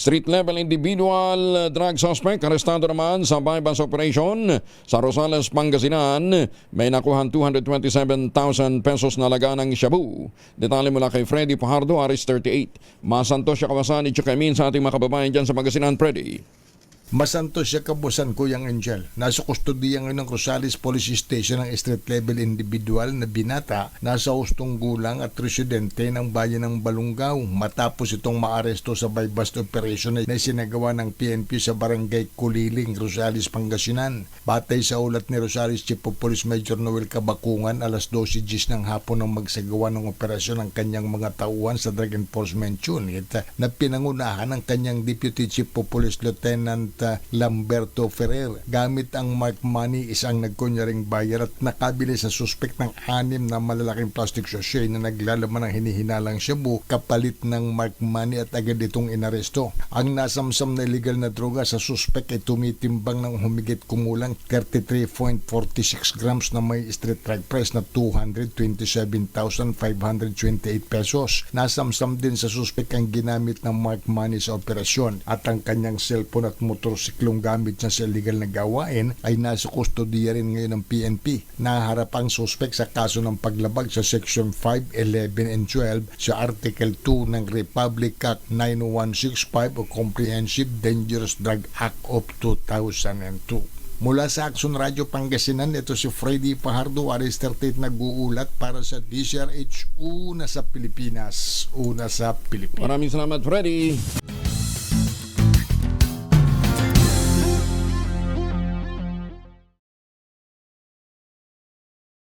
Street-level individual drug suspect arestado naman sa bypass operation sa Rosales, Pangasinan. May nakuhan 227,000 pesos na laga ng shabu. Detalye mula kay Freddy Fajardo, Aris 38. Masantos siya kawasan at Chukamin sa ating mga kababayan dyan sa Pangasinan, Freddy. Masantos siya kabusan, Kuyang Angel. Nasa kustodiya ngayon ng Rosales Police Station ang street-level individual na binata nasa hustong gulang at residente ng bayan ng Balungaw matapos itong maaresto sa bypass operation na sinagawa ng PNP sa barangay Kuliling, Rosales, Pangasinan. Batay sa ulat ni Rosales Chief of Police Major Noel Kabakungan, alas 12:10 ng hapon nang magsagawa ng operasyon ng kanyang mga tauhan sa Drug Enforcement Unit na pinangunahan ng kanyang Deputy Chief of Police Lieutenant Lamberto Ferrer. Gamit ang mark money, isang nagkunyaring buyer at nakabili sa suspect ng 6 na malalaking plastic sachet na naglalaman ng hinihinalang shabu kapalit ng mark money at agad itong inaresto. Ang nasamsam na illegal na droga sa suspect ay tumitimbang ng humigit kumulang 33.46 grams na may street drug price na 227,528 pesos. Nasamsam din sa suspect ang ginamit ng mark money sa operasyon at ang kanyang cellphone at motorsiklong gamit niya sa illegal na gawain ay nasa kustodiya rin ngayon ng PNP. Naharap ang suspect sa kaso ng paglabag sa Section 5, 11, and 12 sa Article 2 ng Republic Act 9165 o Comprehensive Dangerous Drug Act of 2002. Mula sa Action Radio Pangasinan, ito si Freddy Fajardo, Aris 38, nag-uulat para sa DCRH, una sa Pilipinas, una sa Pilipinas. Maraming salamat, Freddy.